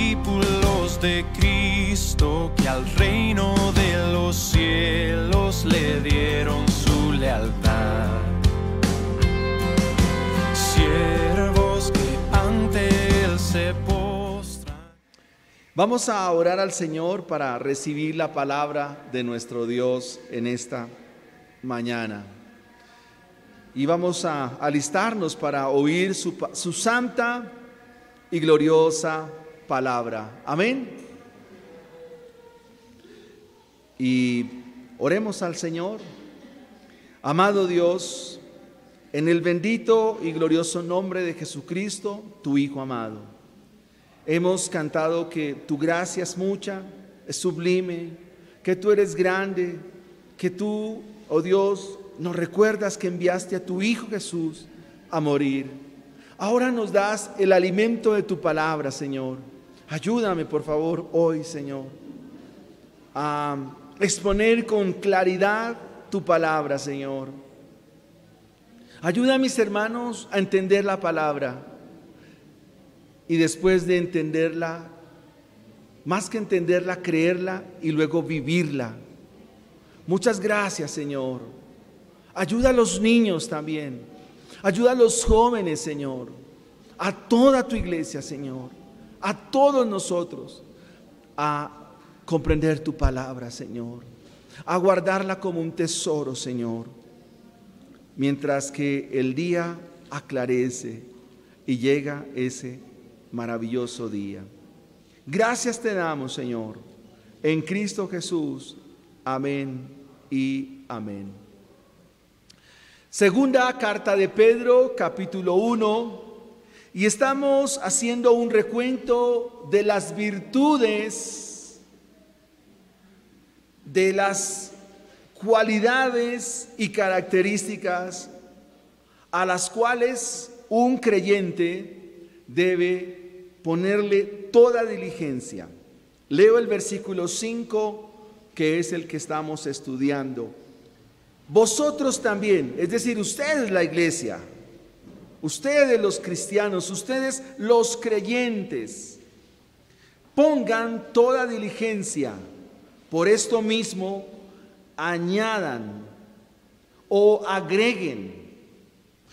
discípulos de Cristo que al reino de los cielos le dieron su lealtad. Siervos que ante Él se postran. Vamos a orar al Señor para recibir la palabra de nuestro Dios en esta mañana. Y vamos a alistarnos para oír su santa y gloriosa palabra. Amén. Y oremos al Señor. Amado Dios, en el bendito y glorioso nombre de Jesucristo, tu Hijo amado, hemos cantado que tu gracia es mucha, es sublime, que tú eres grande, que tú, oh Dios, nos recuerdas que enviaste a tu Hijo Jesús a morir. Ahora nos das el alimento de tu palabra, Señor. Ayúdame, por favor, hoy, Señor, a exponer con claridad tu palabra, Señor. Ayuda a mis hermanos a entender la palabra y después de entenderla, más que entenderla, creerla y luego vivirla. Muchas gracias, Señor. Ayuda a los niños también. Ayuda a los jóvenes, Señor. A toda tu iglesia, Señor. A todos nosotros a comprender tu palabra, Señor. A guardarla como un tesoro, Señor. Mientras que el día aclarece y llega ese maravilloso día. Gracias te damos, Señor. En Cristo Jesús. Amén y amén. Segunda carta de Pedro, capítulo 1, y estamos haciendo un recuento de las virtudes, de las cualidades y características a las cuales un creyente debe ponerle toda diligencia. Leo el versículo 5, que es el que estamos estudiando. Vosotros también, es decir, ustedes la iglesia, ustedes los cristianos, ustedes los creyentes, pongan toda diligencia. Por esto mismo, añadan o agreguen,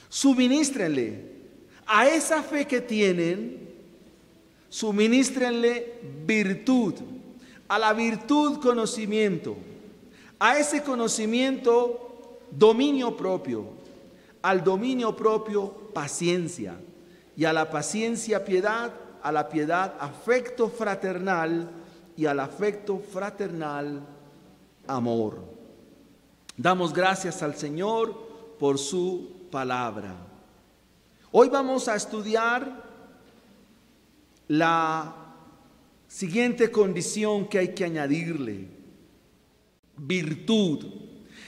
suministrenle a esa fe que tienen, suministrenle virtud, a la virtud conocimiento, a ese conocimiento dominio propio, al dominio propio paciencia, y a la paciencia piedad, a la piedad afecto fraternal, y al afecto fraternal amor. Damos gracias al Señor por su palabra. Hoy vamos a estudiar la siguiente condición que hay que añadirle: virtud.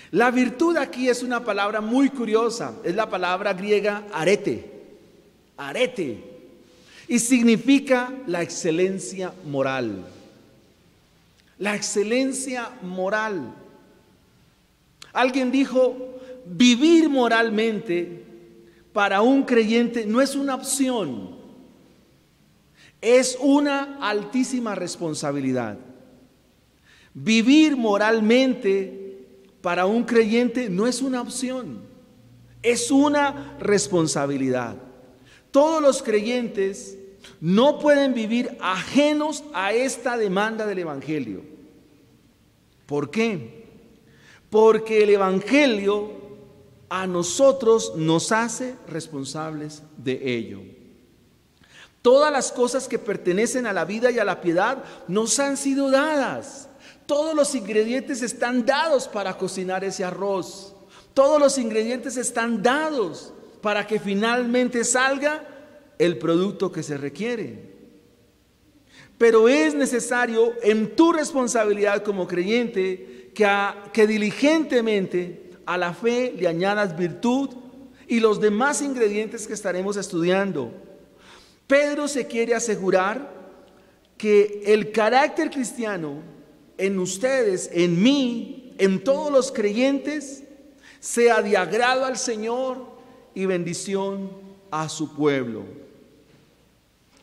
La virtud aquí es una palabra muy curiosa, es la palabra griega arete, arete, y significa la excelencia moral. La excelencia moral. Alguien dijo, vivir moralmente para un creyente no es una opción, es una altísima responsabilidad. Vivir moralmente para un creyente no es una opción, es una responsabilidad. Todos los creyentes no pueden vivir ajenos a esta demanda del Evangelio. ¿Por qué? Porque el Evangelio a nosotros nos hace responsables de ello. Todas las cosas que pertenecen a la vida y a la piedad nos han sido dadas. Todos los ingredientes están dados para cocinar ese arroz. Todos los ingredientes están dados para que finalmente salga el producto que se requiere. Pero es necesario en tu responsabilidad como creyente que diligentemente a la fe le añadas virtud y los demás ingredientes que estaremos estudiando. Pedro se quiere asegurar que el carácter cristiano en ustedes, en mí, en todos los creyentes, sea de agrado al Señor y bendición a su pueblo.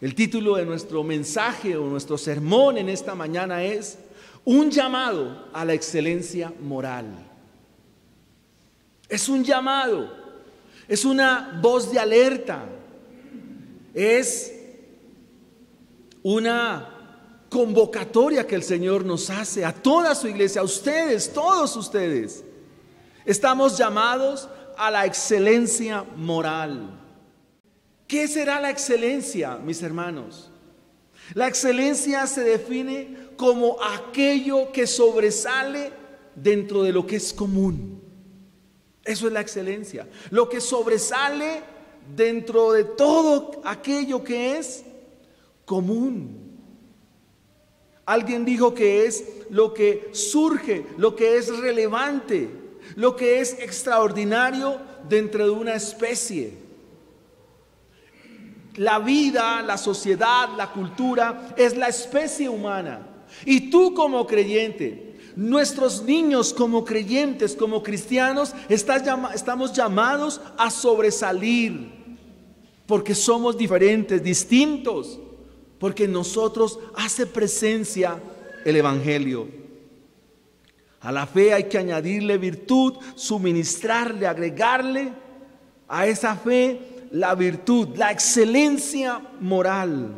El título de nuestro mensaje o nuestro sermón en esta mañana es un llamado a la excelencia moral. Es un llamado, es una voz de alerta, es una convocatoria que el Señor nos hace a toda su iglesia, a ustedes, todos ustedes. Estamos llamados a la excelencia moral. ¿Qué será la excelencia, mis hermanos? La excelencia se define como aquello que sobresale dentro de lo que es común. Eso es la excelencia. Lo que sobresale dentro de todo aquello que es común. Alguien dijo que es lo que surge, lo que es relevante, lo que es extraordinario dentro de una especie. La vida, la sociedad, la cultura es la especie humana. Y tú como creyente, nuestros niños como creyentes, como cristianos, estamos llamados a sobresalir. Porque somos diferentes, distintos. Porque en nosotros hace presencia el Evangelio. A la fe hay que añadirle virtud, suministrarle, agregarle a esa fe la virtud, la excelencia moral.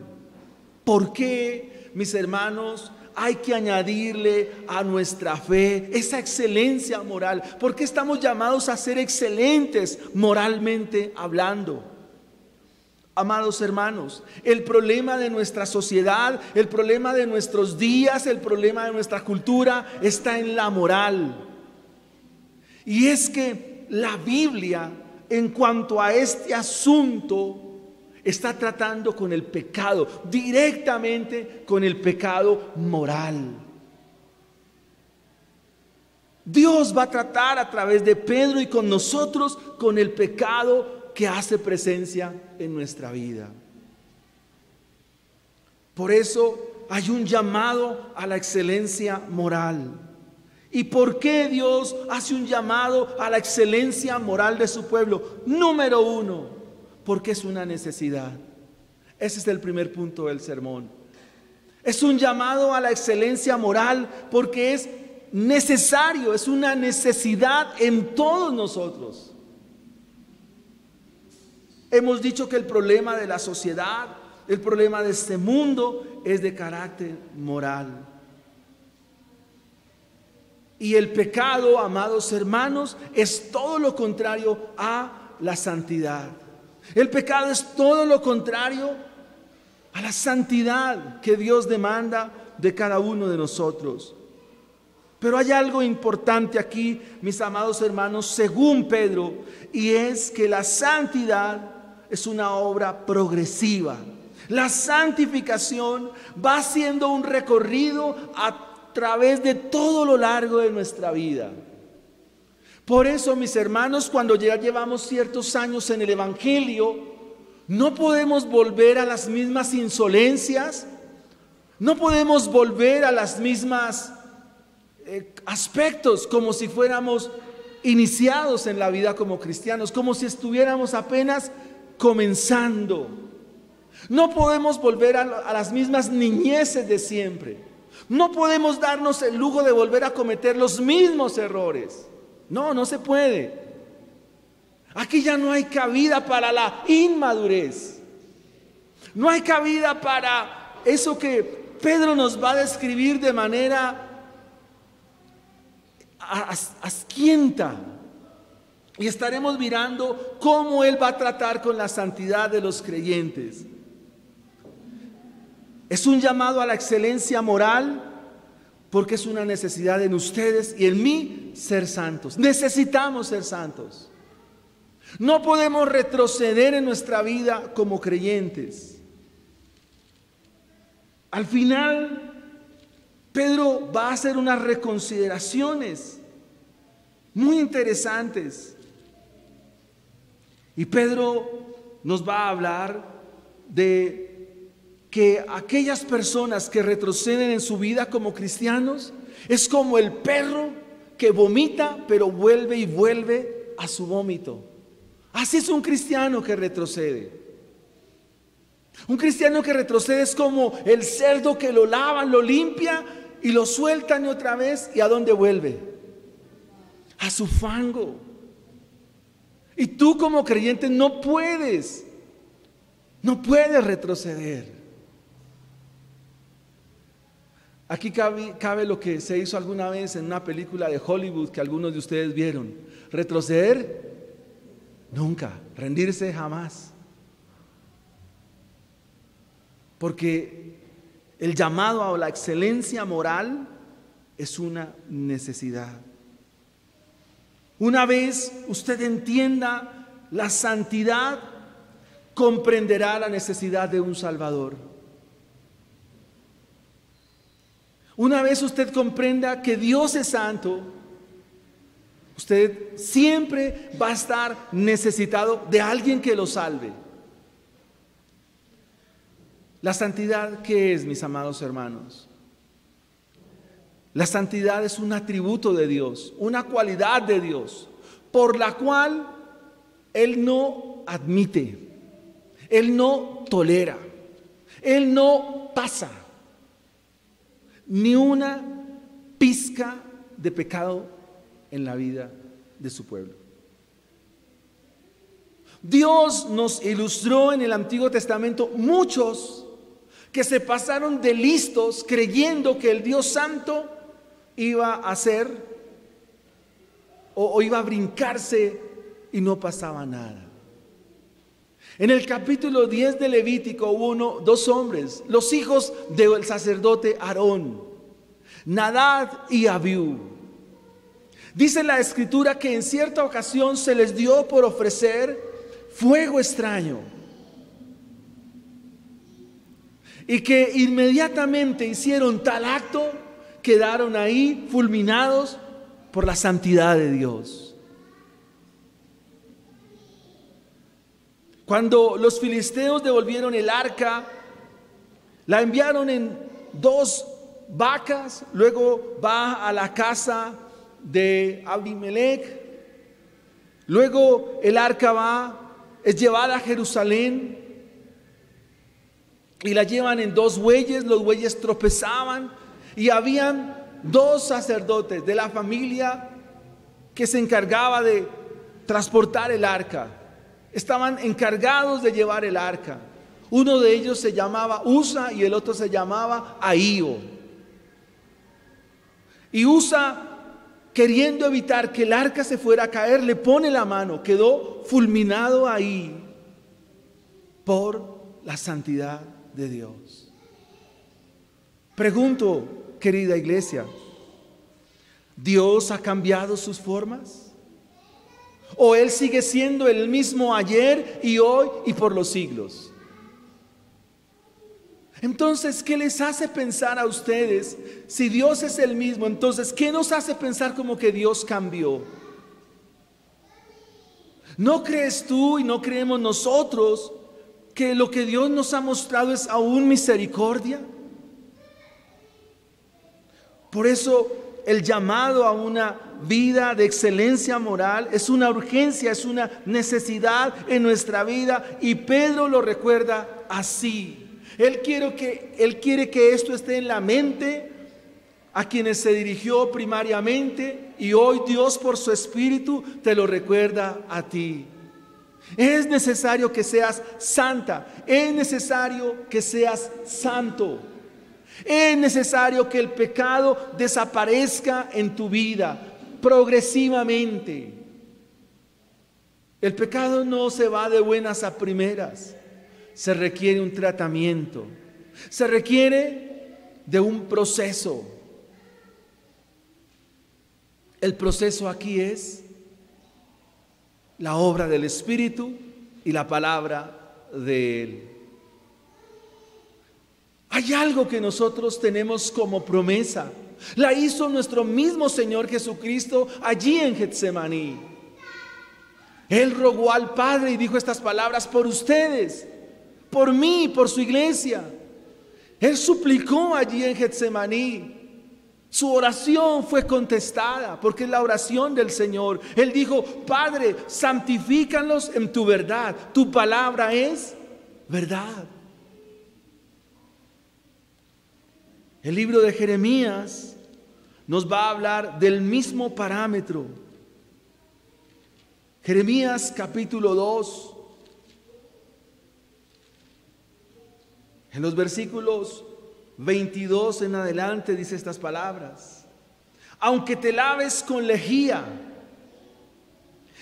¿Por qué, mis hermanos, hay que añadirle a nuestra fe esa excelencia moral? ¿Por qué estamos llamados a ser excelentes moralmente hablando? Amados hermanos, el problema de nuestra sociedad, el problema de nuestros días, el problema de nuestra cultura está en la moral. Y es que la Biblia, en cuanto a este asunto, está tratando con el pecado, directamente con el pecado moral. Dios va a tratar a través de Pedro y con nosotros con el pecado que hace presencia en nuestra vida. Por eso hay un llamado a la excelencia moral. ¿Y por qué Dios hace un llamado a la excelencia moral de su pueblo? Número uno, porque es una necesidad. Ese es el primer punto del sermón. Es un llamado a la excelencia moral porque es necesario, es una necesidad en todos nosotros. Hemos dicho que el problema de la sociedad, el problema de este mundo es de carácter moral. Y el pecado, amados hermanos, es todo lo contrario a la santidad. El pecado es todo lo contrario a la santidad que Dios demanda de cada uno de nosotros. Pero hay algo importante aquí, mis amados hermanos, según Pedro, y es que la santidad es una obra progresiva. La santificación va siendo un recorrido a través de todo lo largo de nuestra vida. Por eso, mis hermanos, cuando ya llevamos ciertos años en el Evangelio, no podemos volver a las mismas insolencias, no podemos volver a las mismas aspectos como si fuéramos iniciados en la vida como cristianos, como si estuviéramos apenas comenzando. No podemos volver a las mismas niñeces de siempre. No podemos darnos el lujo de volver a cometer los mismos errores. No se puede. Aquí ya no hay cabida para la inmadurez. No hay cabida para eso que Pedro nos va a describir de manera asquienta. Y estaremos mirando cómo Él va a tratar con la santidad de los creyentes. Es un llamado a la excelencia moral porque es una necesidad en ustedes y en mí ser santos. Necesitamos ser santos. No podemos retroceder en nuestra vida como creyentes. Al final, Pedro va a hacer unas reconsideraciones muy interesantes. Y Pedro nos va a hablar de que aquellas personas que retroceden en su vida como cristianos es como el perro que vomita pero vuelve y vuelve a su vómito. Así es un cristiano que retrocede. Un cristiano que retrocede es como el cerdo que lo lavan, lo limpia y lo sueltan otra vez. ¿Y a dónde vuelve? A su fango. Y tú como creyente no puedes retroceder. Aquí cabe lo que se hizo alguna vez en una película de Hollywood que algunos de ustedes vieron. Retroceder nunca, rendirse jamás. Porque el llamado a la excelencia moral es una necesidad. Una vez usted entienda la santidad, comprenderá la necesidad de un Salvador. Una vez usted comprenda que Dios es santo, usted siempre va a estar necesitado de alguien que lo salve. La santidad, ¿qué es, mis amados hermanos? La santidad es un atributo de Dios, una cualidad de Dios, por la cual Él no admite, Él no tolera, Él no pasa ni una pizca de pecado en la vida de su pueblo. Dios nos ilustró en el Antiguo Testamento muchos que se pasaron de listos creyendo que el Dios Santo iba a hacer o iba a brincarse y no pasaba nada. En el capítulo 10 de Levítico hubo dos hombres, los hijos del sacerdote Aarón, Nadab y Abiú. Dice la Escritura que en cierta ocasión se les dio por ofrecer fuego extraño y que inmediatamente hicieron tal acto, quedaron ahí fulminados por la santidad de Dios. Cuando los filisteos devolvieron el arca, la enviaron en 2 vacas, luego va a la casa de Abimelech, luego el arca es llevada a Jerusalén y la llevan en 2 bueyes, los bueyes tropezaban y habían 2 sacerdotes de la familia que se encargaba de transportar el arca. Estaban encargados de llevar el arca. Uno de ellos se llamaba Usa y el otro se llamaba Ahío. Y Usa, queriendo evitar que el arca se fuera a caer, le pone la mano, quedó fulminado ahí por la santidad de Dios. Pregunto, querida iglesia, ¿Dios ha cambiado sus formas? ¿O Él sigue siendo el mismo ayer y hoy y por los siglos? Entonces, ¿qué les hace pensar a ustedes? Si Dios es el mismo, entonces, ¿qué nos hace pensar como que Dios cambió? ¿No crees tú y no creemos nosotros que lo que Dios nos ha mostrado es aún misericordia? Por eso el llamado a una vida de excelencia moral es una urgencia, es una necesidad en nuestra vida, y Pedro lo recuerda así. Él quiere que esto esté en la mente a quienes se dirigió primariamente, y hoy Dios por su Espíritu te lo recuerda a ti. Es necesario que seas santa, es necesario que seas santo. Es necesario que el pecado desaparezca en tu vida progresivamente. El pecado no se va de buenas a primeras. Se requiere un tratamiento. Se requiere de un proceso. El proceso aquí es la obra del Espíritu y la palabra de Él. Hay algo que nosotros tenemos como promesa. La hizo nuestro mismo Señor Jesucristo allí en Getsemaní. Él rogó al Padre y dijo estas palabras: por ustedes, por mí, por su iglesia. Él suplicó allí en Getsemaní. Su oración fue contestada porque es la oración del Señor. Él dijo: Padre, santifícalos en tu verdad. Tu palabra es verdad. El libro de Jeremías nos va a hablar del mismo parámetro. Jeremías capítulo 2, en los versículos 22 en adelante dice estas palabras: aunque te laves con lejía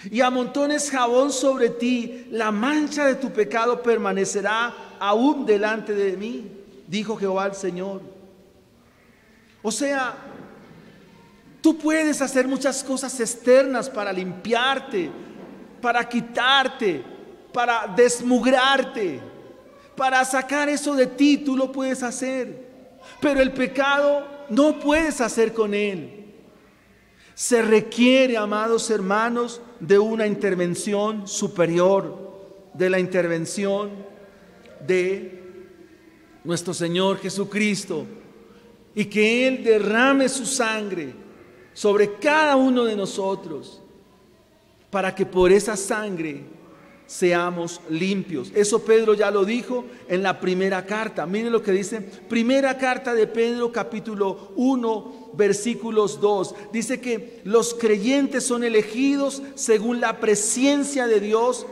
y amontones jabón sobre ti, la mancha de tu pecado permanecerá aún delante de mí, dijo Jehová el Señor. O sea, tú puedes hacer muchas cosas externas para limpiarte, para quitarte, para desmugrarte, para sacar eso de ti. Tú lo puedes hacer, pero el pecado no puedes hacer con él. Se requiere, amados hermanos, de una intervención superior, de la intervención de nuestro Señor Jesucristo, y que Él derrame su sangre sobre cada uno de nosotros, para que por esa sangre seamos limpios. Eso Pedro ya lo dijo en la primera carta. Miren lo que dice, primera carta de Pedro, capítulo 1, versículos 2. Dice que los creyentes son elegidos según la presencia de Dios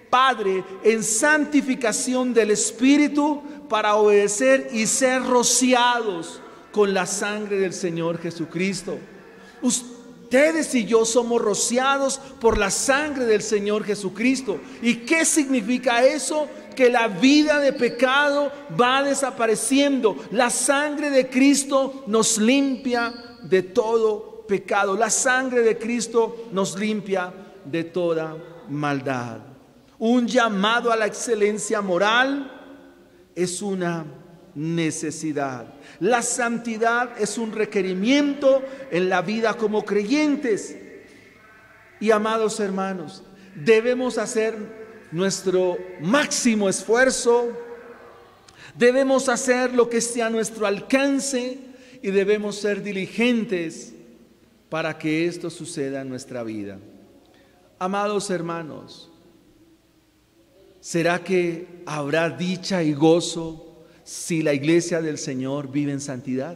Padre en santificación del Espíritu, para obedecer y ser rociados con la sangre del Señor Jesucristo. Ustedes y yo somos rociados por la sangre del Señor Jesucristo. ¿Y qué significa eso? Que la vida de pecado va desapareciendo. La sangre de Cristo nos limpia de todo pecado. La sangre de Cristo nos limpia de toda maldad. Un llamado a la excelencia moral es una necesidad. La santidad es un requerimiento en la vida como creyentes. Y amados hermanos, debemos hacer nuestro máximo esfuerzo, debemos hacer lo que esté a nuestro alcance y debemos ser diligentes para que esto suceda en nuestra vida. Amados hermanos, ¿será que habrá dicha y gozo si la iglesia del Señor vive en santidad?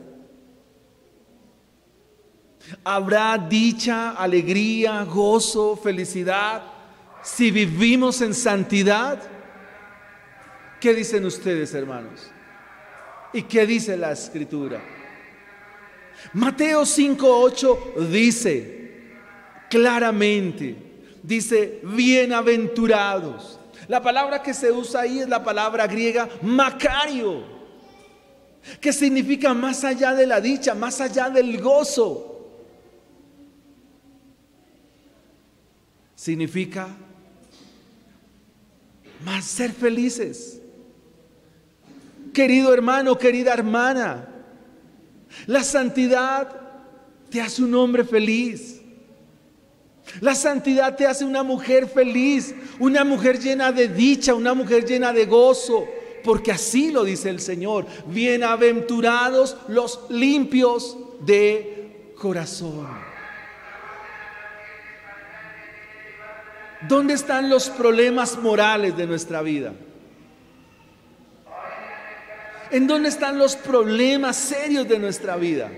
¿Habrá dicha, alegría, gozo, felicidad si vivimos en santidad? ¿Qué dicen ustedes, hermanos? ¿Y qué dice la Escritura? Mateo 5:8 dice claramente, dice, bienaventurados. La palabra que se usa ahí es la palabra griega Macario, que significa más allá de la dicha, más allá del gozo. Significa más ser felices. Querido hermano, querida hermana, la santidad te hace un hombre feliz. La santidad te hace una mujer feliz, una mujer llena de dicha, una mujer llena de gozo, porque así lo dice el Señor. Bienaventurados los limpios de corazón. ¿Dónde están los problemas morales de nuestra vida? ¿En dónde están los problemas serios de nuestra vida?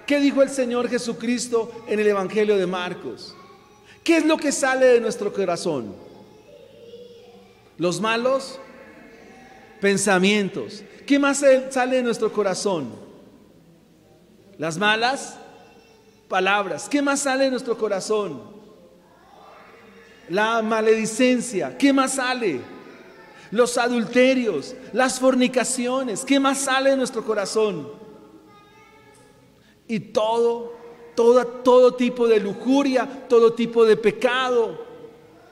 ¿Qué dijo el Señor Jesucristo en el Evangelio de Marcos? ¿Qué es lo que sale de nuestro corazón? Los malos pensamientos. ¿Qué más sale de nuestro corazón? Las malas palabras. ¿Qué más sale de nuestro corazón? La maledicencia. ¿Qué más sale? Los adulterios, las fornicaciones. ¿Qué más sale de nuestro corazón? Y todo tipo de lujuria, todo tipo de pecado.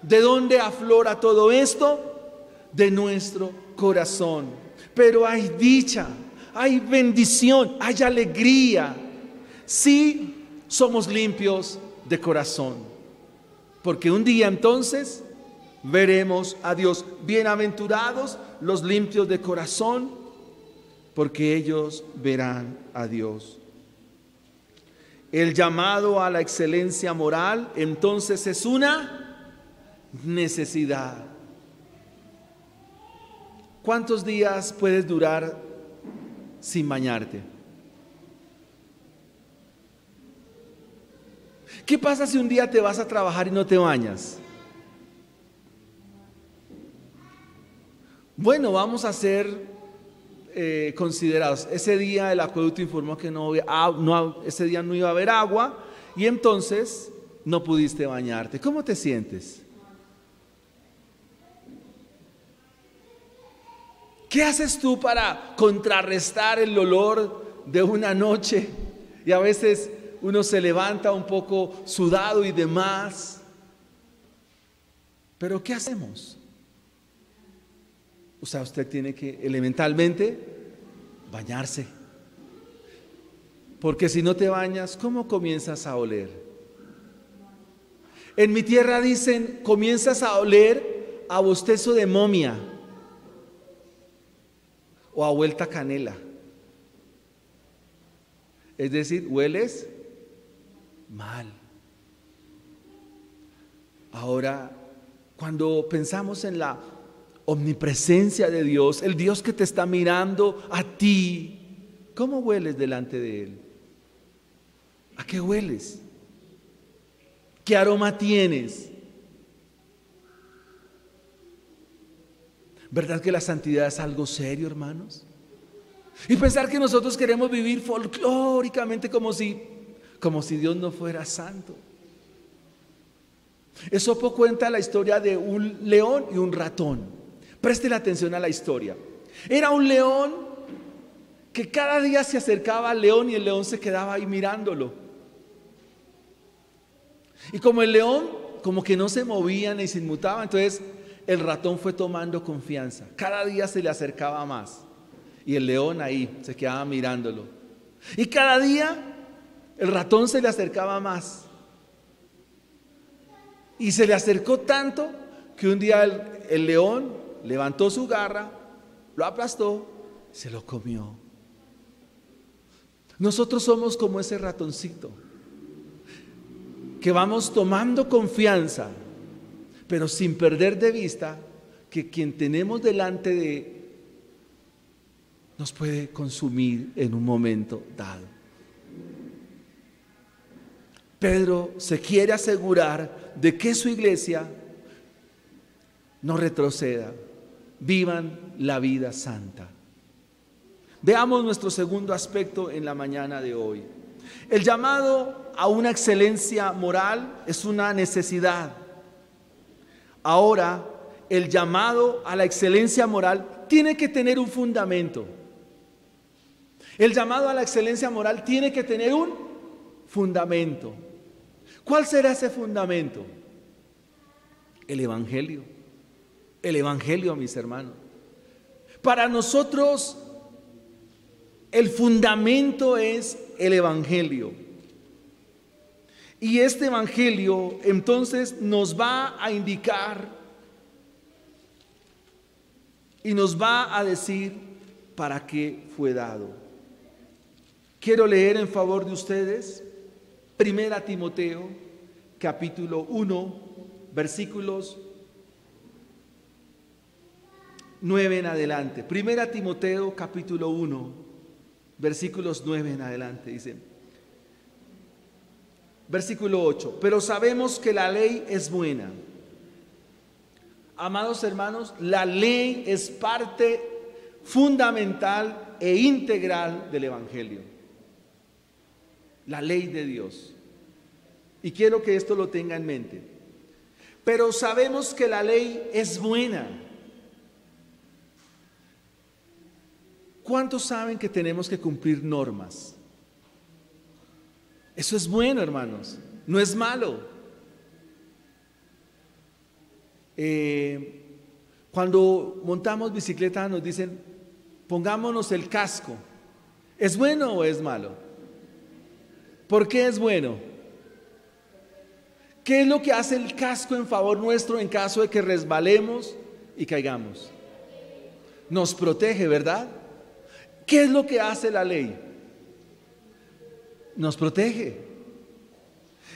¿De dónde aflora todo esto? De nuestro corazón. Pero hay dicha, hay bendición, hay alegría si somos limpios de corazón. Porque un día entonces veremos a Dios. Bienaventurados los limpios de corazón, porque ellos verán a Dios. El llamado a la excelencia moral entonces es una necesidad. ¿Cuántos días puedes durar sin bañarte? ¿Qué pasa si un día te vas a trabajar y no te bañas? Bueno, vamos a ser considerados. Ese día el acueducto informó que ese día no iba a haber agua y entonces no pudiste bañarte. ¿Cómo te sientes? ¿Qué haces tú para contrarrestar el olor de una noche? Y a veces uno se levanta un poco sudado y demás. Pero ¿qué hacemos? O sea, usted tiene que elementalmente bañarse. Porque si no te bañas, ¿cómo comienzas a oler? En mi tierra dicen, comienzas a oler a bostezo de momia o a vuelta canela. Es decir, hueles mal. Ahora, cuando pensamos en la omnipresencia de Dios, el Dios que te está mirando a ti, ¿cómo hueles delante de Él? ¿A qué hueles? ¿Qué aroma tienes? ¿Verdad que la santidad es algo serio, hermanos? Y pensar que nosotros queremos vivir folclóricamente como si Dios no fuera santo. Esopo cuenta la historia de un león y un ratón. Preste la atención a la historia. Era un león que cada día se acercaba al león y el león se quedaba ahí mirándolo. Y como el león como que no se movía ni se inmutaba, entonces el ratón fue tomando confianza. Cada día se le acercaba más y el león ahí se quedaba mirándolo. Y cada día el ratón se le acercaba más. Y se le acercó tanto que un día el león levantó su garra, lo aplastó, se lo comió. Nosotros somos como ese ratoncito, que vamos tomando confianza, pero sin perder de vista que quien tenemos delante nos puede consumir en un momento dado. Pedro se quiere asegurar de que su iglesia no retroceda, vivan la vida santa. Veamos nuestro segundo aspecto en la mañana de hoy. El llamado a una excelencia moral es una necesidad. Ahora, el llamado a la excelencia moral tiene que tener un fundamento. El llamado a la excelencia moral tiene que tener un fundamento. ¿Cuál será ese fundamento? El Evangelio. El Evangelio, mis hermanos. Para nosotros, el fundamento es el Evangelio. Y este Evangelio entonces nos va a indicar y nos va a decir para qué fue dado. Quiero leer en favor de ustedes 1 Timoteo capítulo 1 versículos 9 en adelante. 1 Timoteo capítulo 1 versículos 9 en adelante dice, versículo 8, pero sabemos que la ley es buena. Amados hermanos, la ley es parte fundamental e integral del Evangelio. La ley de Dios. Y quiero que esto lo tenga en mente. Pero sabemos que la ley es buena. ¿Cuántos saben que tenemos que cumplir normas? Eso es bueno, hermanos, no es malo. Cuando montamos bicicleta nos dicen, pongámonos el casco. ¿Es bueno o es malo? ¿Por qué es bueno? ¿Qué es lo que hace el casco en favor nuestro en caso de que resbalemos y caigamos? Nos protege, ¿verdad? ¿Qué es lo que hace la ley? Nos protege.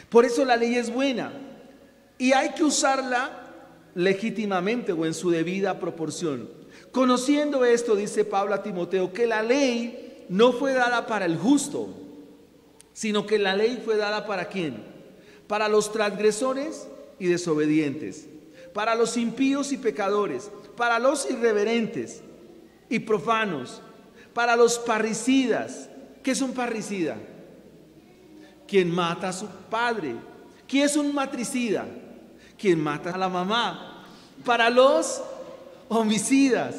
Por eso la ley es buena y hay que usarla legítimamente o en su debida proporción. Conociendo esto, dice Pablo a Timoteo, que la ley no fue dada para el justo, sino que la ley fue dada ¿para quién? para los transgresores y desobedientes, para los impíos y pecadores, para los irreverentes y profanos, para los parricidas. ¿Qué es un parricida? Quien mata a su padre. ¿Quién es un matricida? Quien mata a la mamá. Para los homicidas,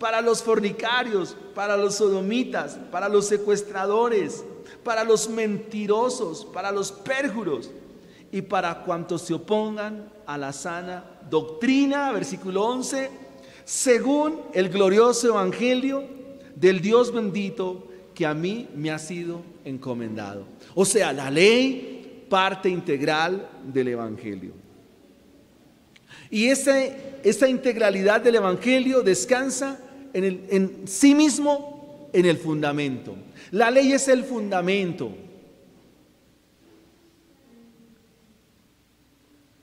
para los fornicarios, para los sodomitas, para los secuestradores, para los mentirosos, para los pérjuros y para cuantos se opongan a la sana doctrina, versículo 11, según el glorioso evangelio del Dios bendito que a mí me ha sido encomendado. O sea, la ley, parte integral del evangelio. Y esa integralidad del evangelio descansa en sí mismo, en el fundamento. La ley es el fundamento.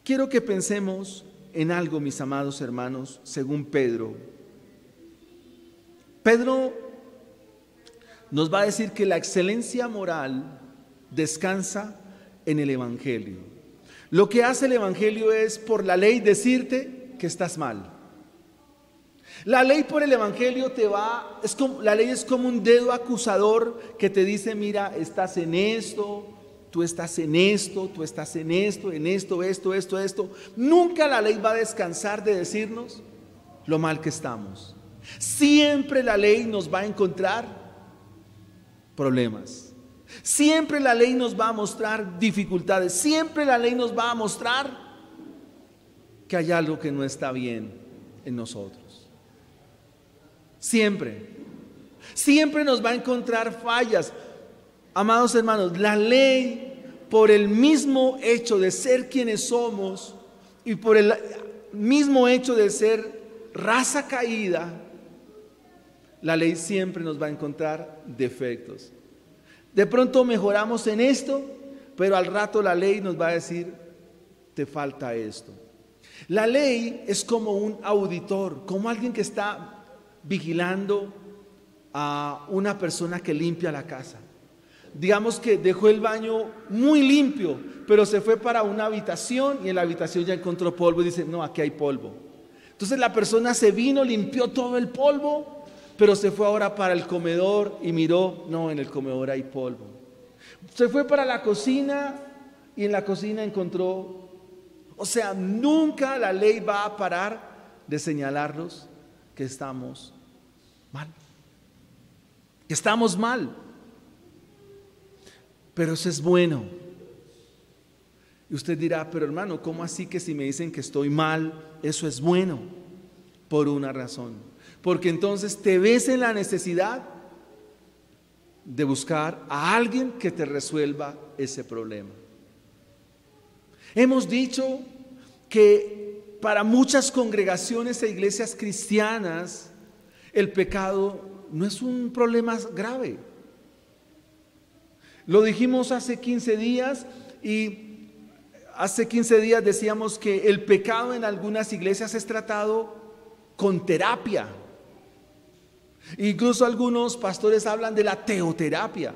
Quiero que pensemos en algo, mis amados hermanos, según Pedro. Pedro nos va a decir que la excelencia moral descansa en el evangelio. Lo que hace el evangelio es por la ley decirte que estás mal. La ley por el evangelio la ley es como un dedo acusador que te dice, mira, estás en esto, tú estás en esto, tú estás en esto, esto. Nunca la ley va a descansar de decirnos lo mal que estamos. Siempre la ley nos va a encontrar problemas. Siempre la ley nos va a mostrar dificultades. Siempre la ley nos va a mostrar que hay algo que no está bien en nosotros. Siempre nos va a encontrar fallas. Amados hermanos, la ley, por el mismo hecho de ser quienes somos y por el mismo hecho de ser raza caída, la ley siempre nos va a encontrar defectos. De pronto mejoramos en esto, pero al rato la ley nos va a decir, te falta esto. La ley es como un auditor, como alguien que está vigilando a una persona que limpia la casa. Digamos que dejó el baño muy limpio, pero se fue para una habitación y en la habitación ya encontró polvo y dice, no, aquí hay polvo. Entonces la persona se vino, limpió todo el polvo, pero se fue ahora para el comedor y miró, no, en el comedor hay polvo. Se fue para la cocina y en la cocina encontró, o sea, nunca la ley va a parar de señalarnos que estamos mal. Que estamos mal. Pero eso es bueno. Y usted dirá, pero hermano, ¿cómo así que si me dicen que estoy mal, eso es bueno? Por una razón. Porque entonces te ves en la necesidad de buscar a alguien que te resuelva ese problema. Hemos dicho que para muchas congregaciones e iglesias cristianas el pecado no es un problema grave. Lo dijimos hace 15 días y hace 15 días decíamos que el pecado en algunas iglesias es tratado con terapia. Incluso algunos pastores hablan de la teoterapia.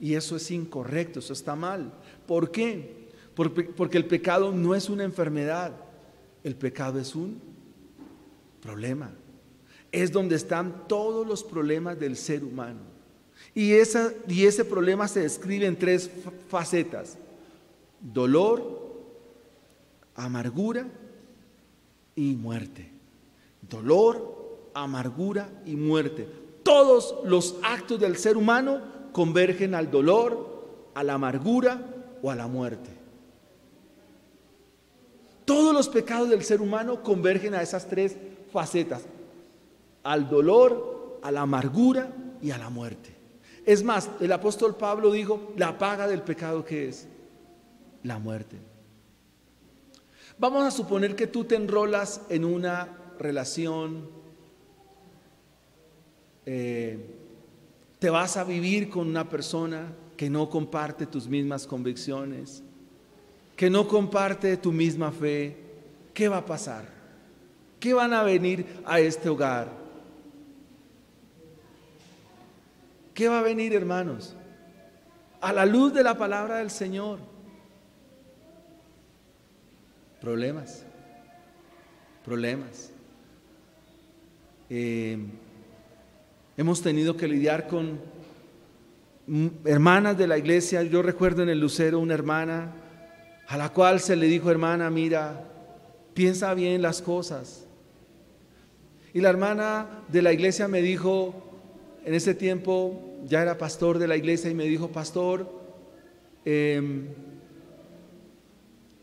Y eso es incorrecto, eso está mal. ¿Por qué? Porque el pecado no es una enfermedad, el pecado es un problema. Es donde están todos los problemas del ser humano. Y ese problema se describe en 3 facetas: dolor, amargura y muerte. Dolor, amargura y muerte. Todos los actos del ser humano convergen al dolor, a la amargura o a la muerte. Todos los pecados del ser humano convergen a esas 3 facetas: al dolor, a la amargura y a la muerte. Es más, el apóstol Pablo dijo, la paga del pecado, ¿qué es? La muerte. Vamos a suponer que tú te enrolas en una relación, te vas a vivir con una persona que no comparte tus mismas convicciones, que no comparte tu misma fe. ¿Qué va a pasar? ¿Qué van a venir a este hogar? ¿Qué va a venir, hermanos? A la luz de la palabra del Señor, Problemas. Hemos tenido que lidiar con hermanas de la iglesia. Yo recuerdo en el Lucero una hermana a la cual se le dijo: hermana, mira, piensa bien las cosas. Y la hermana de la iglesia me dijo, en ese tiempo ya era pastor de la iglesia, y me dijo: pastor,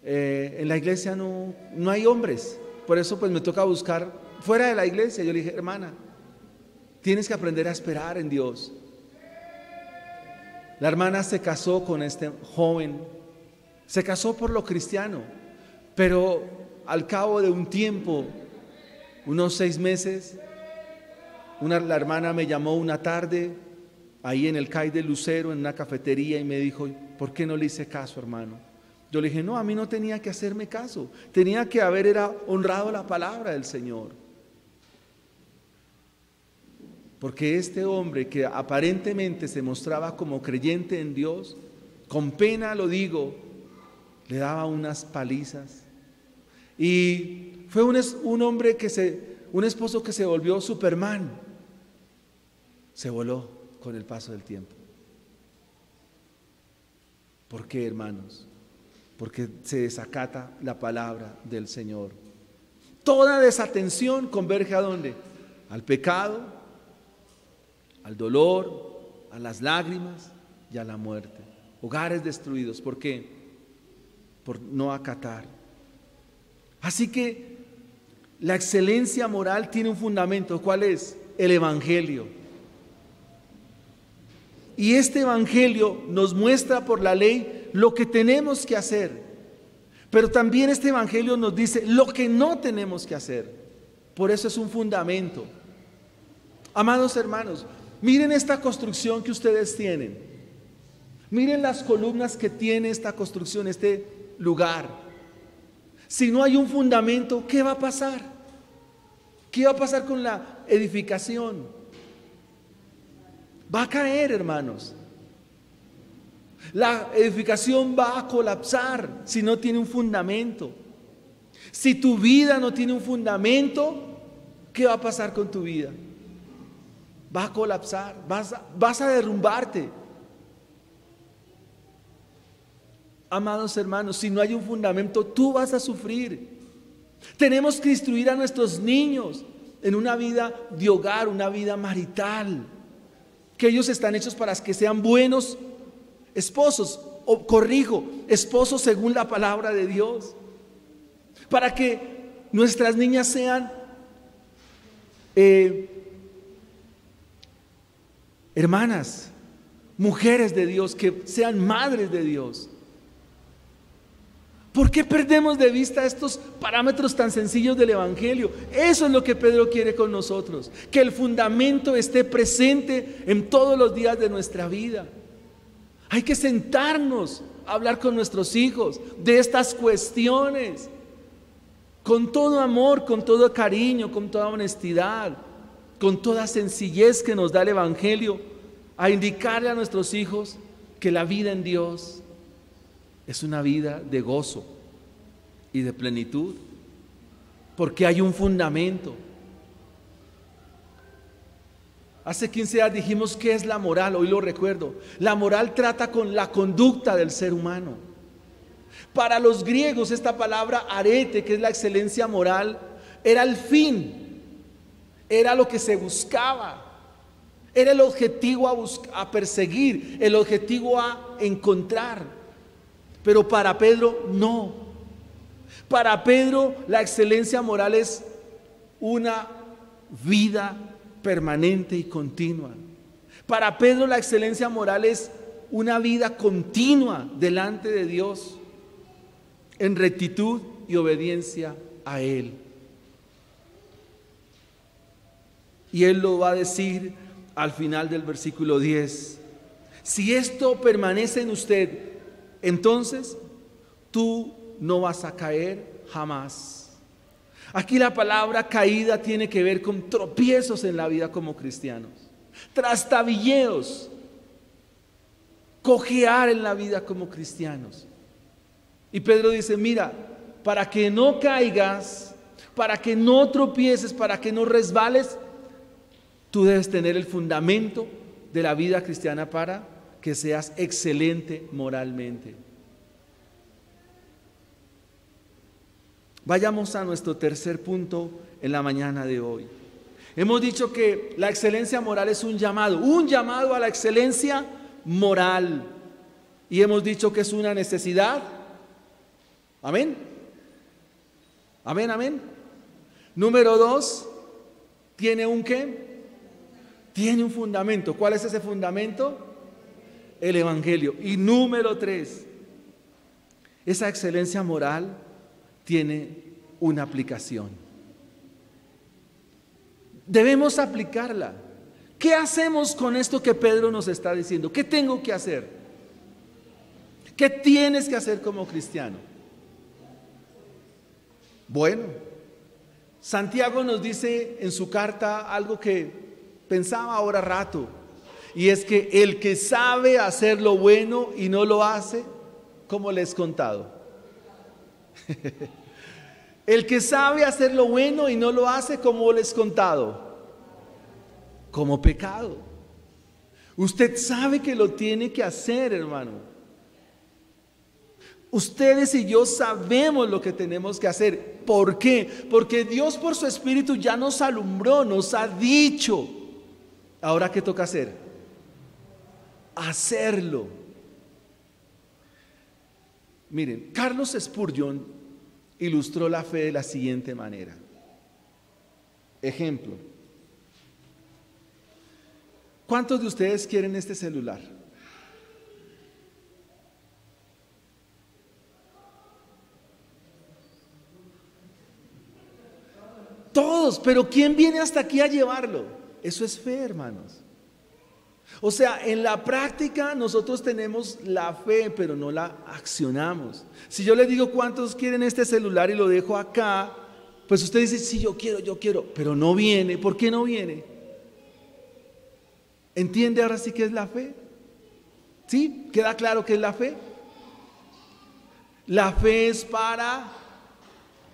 en la iglesia no hay hombres, por eso pues me toca buscar fuera de la iglesia. Yo le dije: hermana, tienes que aprender a esperar en Dios. La hermana se casó con este joven, se casó por lo cristiano, pero al cabo de un tiempo, unos 6 meses, la hermana me llamó una tarde ahí en el CAI de Lucero, en una cafetería, y me dijo: ¿por qué no le hice caso, hermano? Yo le dije: no, a mí no tenía que hacerme caso, tenía que haber honrado la palabra del Señor. Porque este hombre que aparentemente se mostraba como creyente en Dios, con pena lo digo, le daba unas palizas. Y fue un hombre un esposo que se volvió Superman. Se voló con el paso del tiempo. ¿Por qué, hermanos? Porque se desacata la palabra del Señor. Toda desatención converge ¿a dónde? Al pecado, al dolor, a las lágrimas y a la muerte. Hogares destruidos. ¿Por qué? Por no acatar. Así que la excelencia moral tiene un fundamento. ¿Cuál es? El Evangelio. Y este Evangelio nos muestra por la ley lo que tenemos que hacer. Pero también este Evangelio nos dice lo que no tenemos que hacer. Por eso es un fundamento. Amados hermanos, miren esta construcción que ustedes tienen. Miren las columnas que tiene esta construcción, este lugar. Si no hay un fundamento, ¿qué va a pasar? ¿Qué va a pasar con la edificación? Va a caer, hermanos. La edificación va a colapsar si no tiene un fundamento. Si tu vida no tiene un fundamento, ¿qué va a pasar con tu vida? Va a colapsar, vas a derrumbarte. Amados hermanos, si no hay un fundamento, tú vas a sufrir. Tenemos que instruir a nuestros niños en una vida de hogar, una vida marital, que ellos están hechos para que sean buenos esposos, o corrijo, esposos según la palabra de Dios, para que nuestras niñas sean hermanas, mujeres de Dios, que sean madres de Dios. ¿Por qué perdemos de vista estos parámetros tan sencillos del Evangelio? Eso es lo que Pedro quiere con nosotros, que el fundamento esté presente en todos los días de nuestra vida. Hay que sentarnos a hablar con nuestros hijos de estas cuestiones, con todo amor, con todo cariño, con toda honestidad, con toda sencillez que nos da el Evangelio, a indicarle a nuestros hijos que la vida en Dios es una vida de gozo y de plenitud, porque hay un fundamento. Hace 15 días dijimos qué es la moral, hoy lo recuerdo. La moral trata con la conducta del ser humano. Para los griegos esta palabra arete, que es la excelencia moral, era el fin, era lo que se buscaba, era el objetivo a perseguir, el objetivo a encontrar. Pero para Pedro no. Para Pedro la excelencia moral es una vida permanente y continua. Para Pedro la excelencia moral es una vida continua delante de Dios, en rectitud y obediencia a Él. Y Él lo va a decir al final del versículo 10. Si esto permanece en usted, entonces tú no vas a caer jamás. Aquí la palabra caída tiene que ver con tropiezos en la vida como cristianos, trastabilleos, cojear en la vida como cristianos. Y Pedro dice: mira, para que no caigas, para que no tropieces, para que no resbales, tú debes tener el fundamento de la vida cristiana para que seas excelente moralmente. Vayamos a nuestro tercer punto en la mañana de hoy. Hemos dicho que la excelencia moral es un llamado a la excelencia moral. Y hemos dicho que es una necesidad. Amén. Amén, amén. Número 2, ¿tiene un qué? Tiene un fundamento. ¿Cuál es ese fundamento? El Evangelio. Y número 3, esa excelencia moral tiene una aplicación. Debemos aplicarla. ¿Qué hacemos con esto que Pedro nos está diciendo? ¿Qué tengo que hacer? ¿Qué tienes que hacer como cristiano? Bueno, Santiago nos dice en su carta algo que pensaba ahora rato, y es que el que sabe hacer lo bueno y no lo hace, ¿cómo les he contado? El que sabe hacer lo bueno y no lo hace, ¿cómo les he contado? Como pecado. Usted sabe que lo tiene que hacer, hermano. Ustedes y yo sabemos lo que tenemos que hacer. ¿Por qué? Porque Dios por su Espíritu ya nos alumbró, nos ha dicho. ¿Ahora qué toca hacer? Hacerlo. Miren, Carlos Spurgeon ilustró la fe de la siguiente manera. Ejemplo. ¿Cuántos de ustedes quieren este celular? Todos, pero ¿quién viene hasta aquí a llevarlo? Eso es fe, hermanos. O sea, en la práctica nosotros tenemos la fe, pero no la accionamos. Si yo les digo cuántos quieren este celular y lo dejo acá, pues usted dice, sí, yo quiero, pero no viene. ¿Por qué no viene? ¿Entiende ahora sí qué es la fe? ¿Sí? ¿Queda claro qué es la fe? La fe es para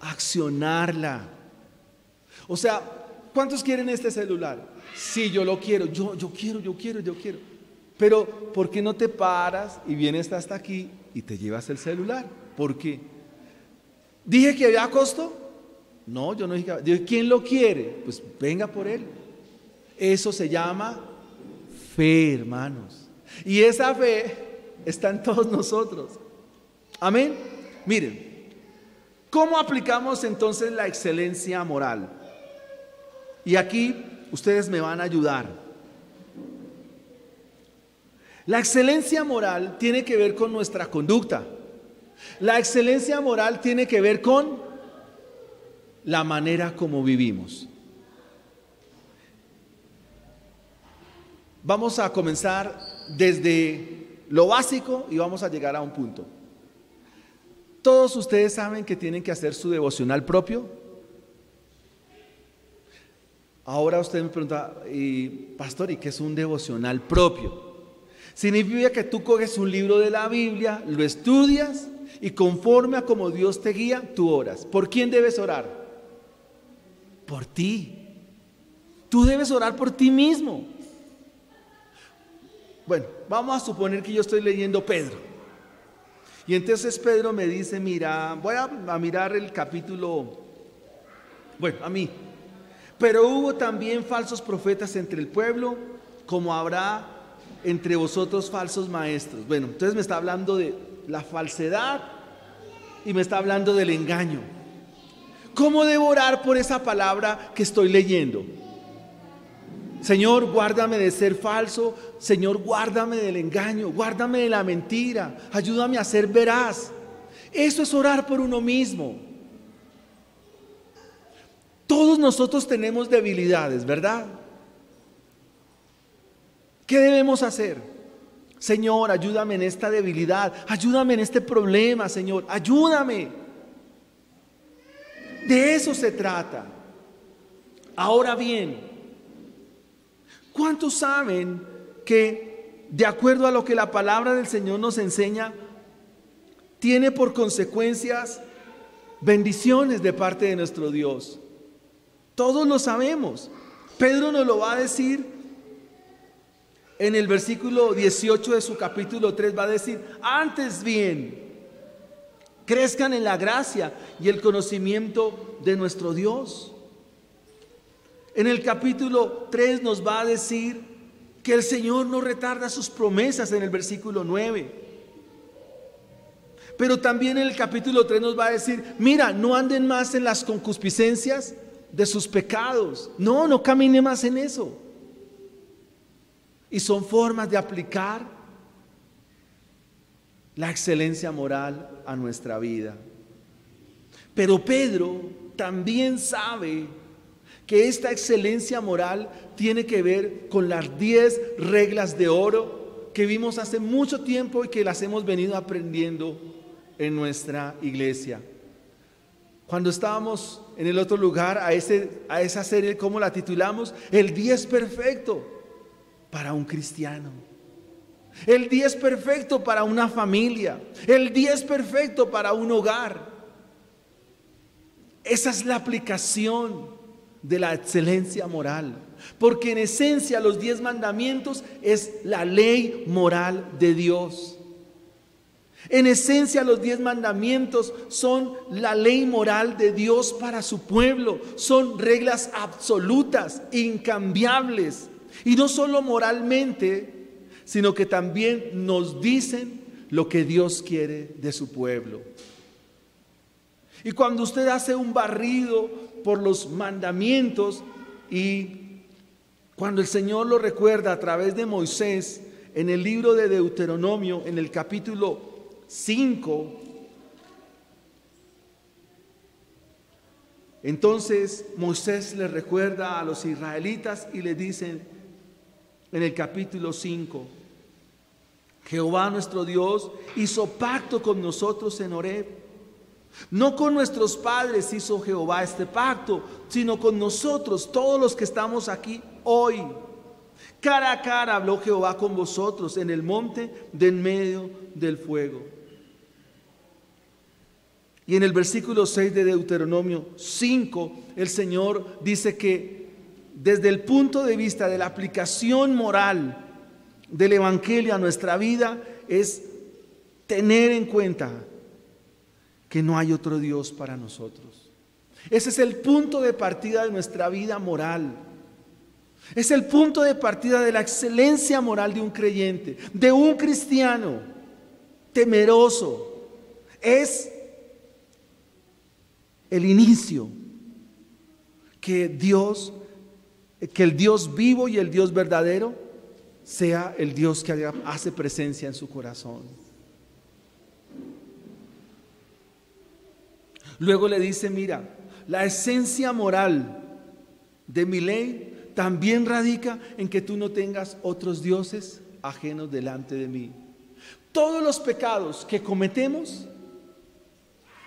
accionarla. O sea, ¿cuántos quieren este celular? Sí, yo lo quiero, yo quiero. Pero, ¿por qué no te paras y vienes hasta aquí y te llevas el celular? ¿Por qué? ¿Dije que había costo? No, yo no dije que había. Dije, ¿quién lo quiere? Pues venga por él. Eso se llama fe, hermanos. Y esa fe está en todos nosotros. Amén. Miren, ¿cómo aplicamos entonces la excelencia moral? Y aquí ustedes me van a ayudar. La excelencia moral tiene que ver con nuestra conducta. La excelencia moral tiene que ver con la manera como vivimos. Vamos a comenzar desde lo básico y vamos a llegar a un punto. Todos ustedes saben que tienen que hacer su devocional propio. Ahora usted me pregunta, pastor, ¿y qué es un devocional propio? Significa que tú coges un libro de la Biblia, lo estudias y conforme a como Dios te guía, tú oras. ¿Por quién debes orar? Por ti. Tú debes orar por ti mismo. Bueno, vamos a suponer que yo estoy leyendo Pedro. Y entonces Pedro me dice, mira, voy a mirar el capítulo, bueno, a mí. Pero hubo también falsos profetas entre el pueblo, como habrá entre vosotros falsos maestros. Bueno, entonces me está hablando de la falsedad y me está hablando del engaño. ¿Cómo debo orar por esa palabra que estoy leyendo? Señor, guárdame de ser falso. Señor, guárdame del engaño, guárdame de la mentira. Ayúdame a ser veraz. Eso es orar por uno mismo. Todos nosotros tenemos debilidades, ¿verdad? ¿Qué debemos hacer? Señor, ayúdame en esta debilidad, ayúdame en este problema, Señor, ayúdame. De eso se trata. Ahora bien, ¿cuántos saben que de acuerdo a lo que la palabra del Señor nos enseña, tiene por consecuencias bendiciones de parte de nuestro Dios. Todos lo sabemos. Pedro nos lo va a decir en el versículo 18 de su capítulo 3, va a decir: antes bien, crezcan en la gracia y el conocimiento de nuestro Dios. En el capítulo 3 nos va a decir que el Señor no retarda sus promesas en el versículo 9. Pero también en el capítulo 3 nos va a decir: mira, no anden más en las concupiscencias de sus pecados. No camine más en eso. Y son formas de aplicar la excelencia moral a nuestra vida. Pero Pedro también sabe que esta excelencia moral tiene que ver con las 10 reglas de oro que vimos hace mucho tiempo y que las hemos venido aprendiendo en nuestra iglesia. Cuando estábamos en el otro lugar, a esa serie, ¿cómo la titulamos? El 10 perfecto para un cristiano. El 10 perfecto para una familia. El 10 perfecto para un hogar. Esa es la aplicación de la excelencia moral. Porque en esencia los 10 mandamientos es la ley moral de Dios. En esencia los 10 mandamientos son la ley moral de Dios para su pueblo. Son reglas absolutas, incambiables. Y no solo moralmente, sino que también nos dicen lo que Dios quiere de su pueblo. Y cuando usted hace un barrido por los mandamientos, y cuando el Señor lo recuerda a través de Moisés en el libro de Deuteronomio, en el capítulo 5, entonces Moisés le recuerda a los israelitas y le dicen en el capítulo 5: Jehová nuestro Dios hizo pacto con nosotros en Horeb. No con nuestros padres hizo Jehová este pacto, sino con nosotros, todos los que estamos aquí hoy. Cara a cara habló Jehová con vosotros en el monte de en medio del fuego. Y en el versículo 6 de Deuteronomio 5, el Señor dice que desde el punto de vista de la aplicación moral del Evangelio a nuestra vida es tener en cuenta que no hay otro Dios para nosotros. Ese es el punto de partida de nuestra vida moral. Es el punto de partida de la excelencia moral de un creyente, de un cristiano temeroso. Es el inicio que el Dios vivo y el Dios verdadero sea el Dios que hace presencia en su corazón. Luego le dice: mira, la esencia moral de mi ley también radica en que tú no tengas otros dioses ajenos delante de mí. Todos los pecados que cometemos,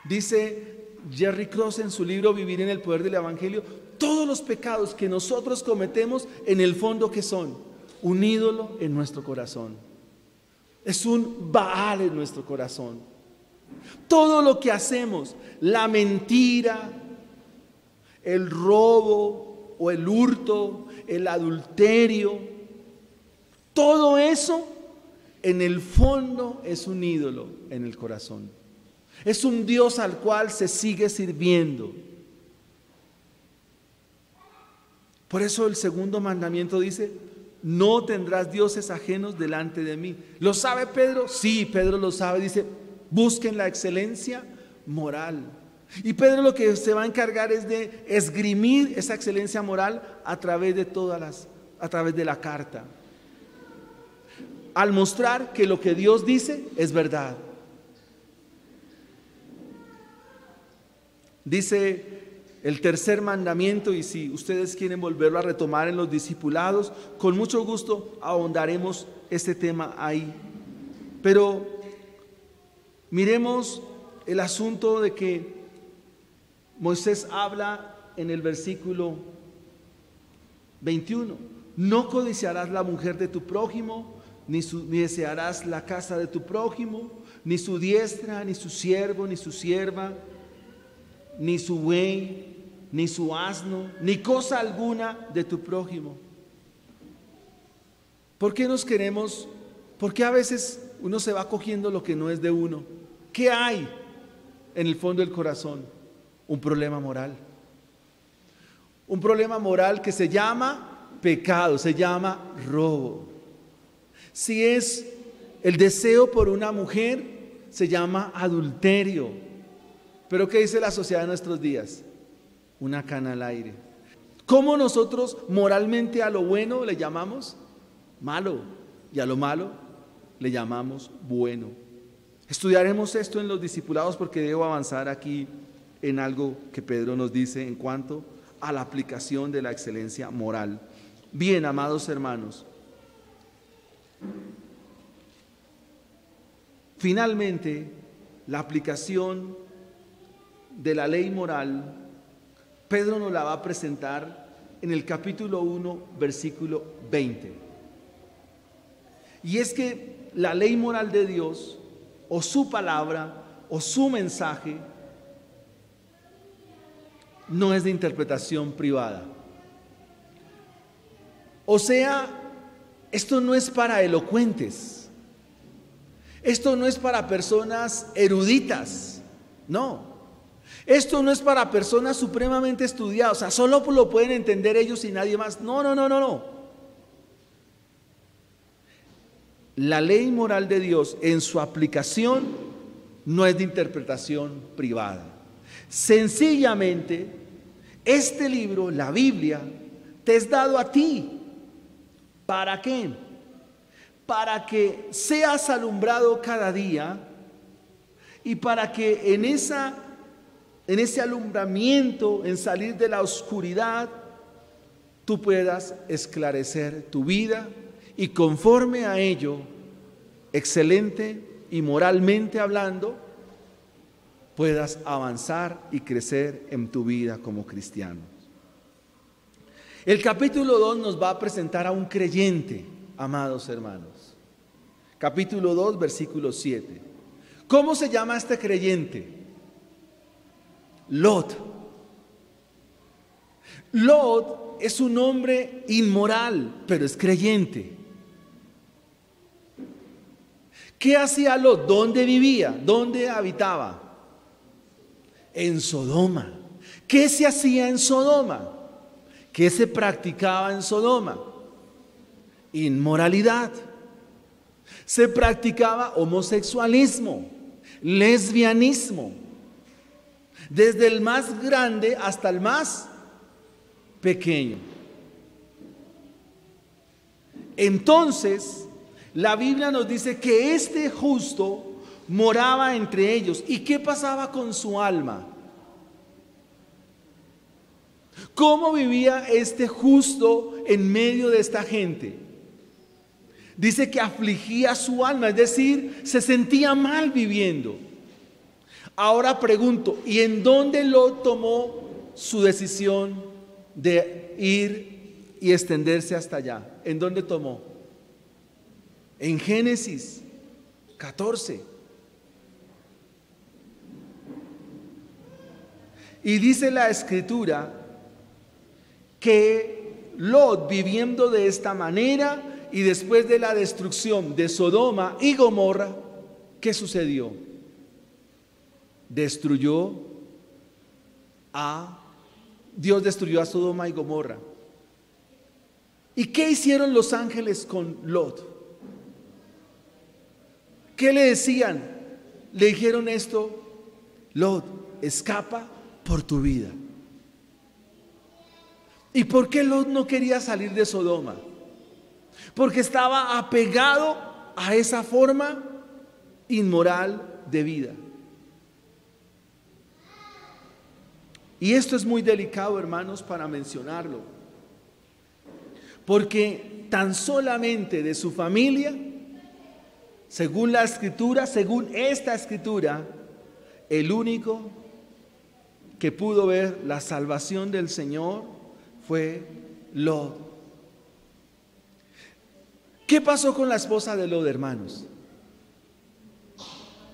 dice Jerry Cross en su libro Vivir en el Poder del Evangelio, todos los pecados que nosotros cometemos, en el fondo, ¿qué son? Un ídolo en nuestro corazón. Es un Baal en nuestro corazón. Todo lo que hacemos, la mentira, el robo o el hurto, el adulterio, todo eso en el fondo es un ídolo en el corazón. Es un Dios al cual se sigue sirviendo. Por eso el segundo mandamiento dice: no tendrás dioses ajenos delante de mí. ¿Lo sabe Pedro? Sí, Pedro lo sabe. Dice: busquen la excelencia moral. Y Pedro lo que se va a encargar es de esgrimir esa excelencia moral a través de la carta, al mostrar que lo que Dios dice es verdad. Dice el tercer mandamiento, y si ustedes quieren volverlo a retomar en los discipulados, con mucho gusto ahondaremos este tema ahí. Pero miremos el asunto de que Moisés habla en el versículo 21: no codiciarás la mujer de tu prójimo, ni desearás la casa de tu prójimo, ni su diestra, ni su siervo, ni su sierva, ni su buey, ni su asno, ni cosa alguna de tu prójimo. ¿Por qué nos queremos? ¿Por qué a veces uno se va cogiendo lo que no es de uno? ¿Qué hay en el fondo del corazón? Un problema moral. Un problema moral que se llama pecado, se llama robo. Si es el deseo por una mujer, se llama adulterio. Pero ¿qué dice la sociedad de nuestros días? Una cana al aire. ¿Cómo nosotros moralmente a lo bueno le llamamos malo y a lo malo le llamamos bueno? Estudiaremos esto en los discipulados porque debo avanzar aquí en algo que Pedro nos dice en cuanto a la aplicación de la excelencia moral. Bien, amados hermanos, finalmente la aplicación de la ley moral, Pedro nos la va a presentar en el capítulo 1, versículo 20. Y es que la ley moral de Dios, o su palabra, o su mensaje, no es de interpretación privada. O sea, esto no es para elocuentes, esto no es para personas eruditas, no. Esto no es para personas supremamente estudiadas, o sea, solo lo pueden entender ellos y nadie más. No. La ley moral de Dios en su aplicación no es de interpretación privada. Sencillamente, este libro, la Biblia, te es dado a ti. ¿Para qué? Para que seas alumbrado cada día y para que en ese alumbramiento, en salir de la oscuridad, tú puedas esclarecer tu vida y conforme a ello, excelente y moralmente hablando, puedas avanzar y crecer en tu vida como cristiano. El capítulo 2 nos va a presentar a un creyente, amados hermanos. Capítulo 2, versículo 7. ¿Cómo se llama este creyente? Lot. Lot es un hombre inmoral, pero es creyente. ¿Qué hacía Lot? ¿Dónde vivía? ¿Dónde habitaba? En Sodoma. ¿Qué se hacía en Sodoma? ¿Qué se practicaba en Sodoma? Inmoralidad. Se practicaba homosexualismo, lesbianismo, desde el más grande hasta el más pequeño. Entonces, la Biblia nos dice que este justo moraba entre ellos. ¿Y qué pasaba con su alma? ¿Cómo vivía este justo en medio de esta gente? Dice que afligía su alma, es decir, se sentía mal viviendo. Ahora pregunto, ¿y en dónde Lot tomó su decisión de ir y extenderse hasta allá? ¿En dónde tomó? En Génesis 14. Y dice la Escritura que Lot, viviendo de esta manera y después de la destrucción de Sodoma y Gomorra, ¿qué sucedió? Dios destruyó a Sodoma y Gomorra. ¿Y qué hicieron los ángeles con Lot? ¿Qué le decían? Le dijeron esto: Lot, escapa por tu vida. ¿Y por qué Lot no quería salir de Sodoma? Porque estaba apegado a esa forma inmoral de vida. Y esto es muy delicado, hermanos, para mencionarlo, porque tan solamente de su familia, según la Escritura, según esta Escritura, el único que pudo ver la salvación del Señor fue Lot. ¿Qué pasó con la esposa de Lot, hermanos?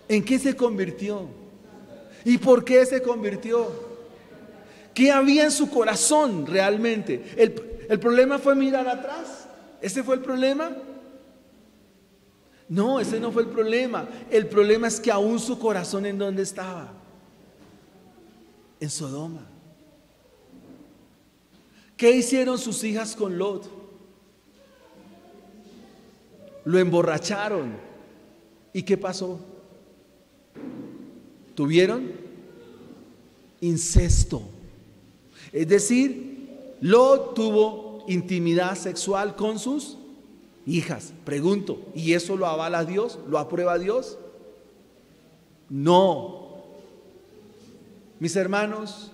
¿En qué se convirtió? ¿Y por qué se convirtió? ¿Qué había en su corazón realmente? ¿El problema fue mirar atrás? ¿Ese fue el problema? No, ese no fue el problema. El problema es que aún su corazón, ¿en dónde estaba? En Sodoma. ¿Qué hicieron sus hijas con Lot? Lo emborracharon. ¿Y qué pasó? Tuvieron incesto. Es decir, Lot tuvo intimidad sexual con sus hijas. Pregunto, ¿y eso lo avala Dios? ¿Lo aprueba Dios? No. Mis hermanos,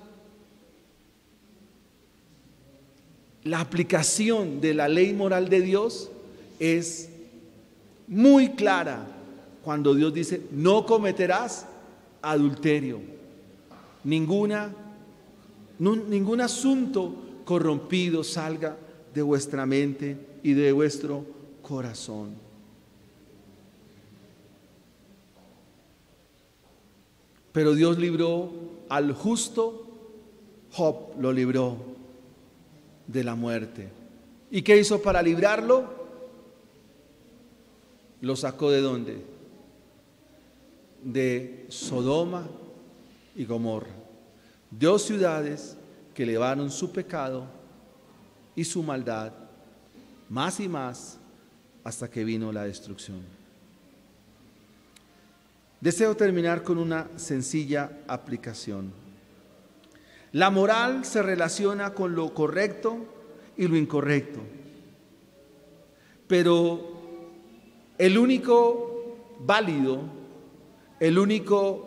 la aplicación de la ley moral de Dios es muy clara cuando Dios dice: no cometerás adulterio. Ningún asunto corrompido salga de vuestra mente y de vuestro corazón. Pero Dios libró al justo, Job lo libró de la muerte. ¿Y qué hizo para librarlo? Lo sacó ¿de dónde? De Sodoma y Gomorra. 2 ciudades que elevaron su pecado y su maldad más y más hasta que vino la destrucción. Deseo terminar con una sencilla aplicación. La moral se relaciona con lo correcto y lo incorrecto, pero el único válido, el único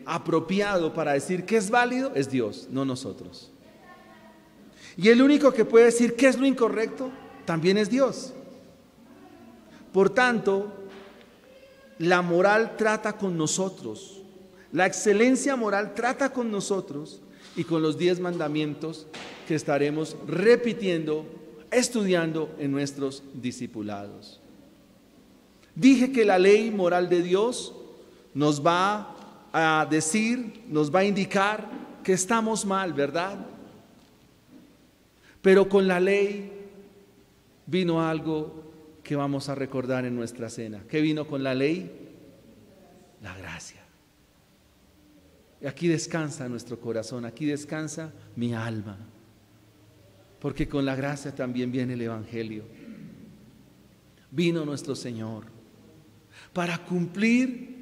apropiado para decir qué es válido es Dios, no nosotros. Y el único que puede decir qué es lo incorrecto también es Dios. Por tanto, la moral trata con nosotros, la excelencia moral trata con nosotros y con los 10 mandamientos que estaremos repitiendo, estudiando en nuestros discipulados. Dije que la ley moral de Dios nos va a decir, nos va a indicar que estamos mal, ¿verdad? Pero con la ley vino algo que vamos a recordar en nuestra cena. ¿Qué vino con la ley? La gracia. Y aquí descansa nuestro corazón, aquí descansa mi alma, porque con la gracia también viene el Evangelio. Vino nuestro Señor para cumplir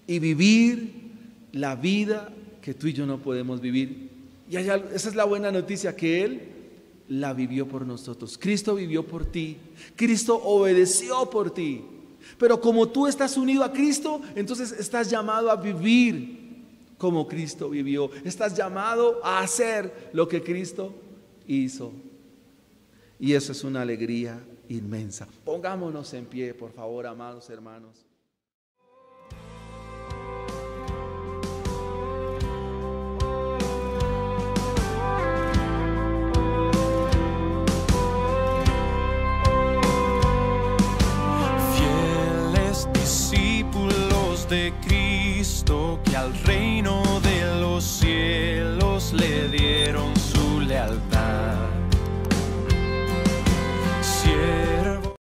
y vivir la vida que tú y yo no podemos vivir. Y esa es la buena noticia, que Él la vivió por nosotros. Cristo vivió por ti, Cristo obedeció por ti. Pero como tú estás unido a Cristo, entonces estás llamado a vivir como Cristo vivió. Estás llamado a hacer lo que Cristo hizo. Y eso es una alegría inmensa. Pongámonos en pie, por favor, amados hermanos. Fieles discípulos de Cristo, que al reino de los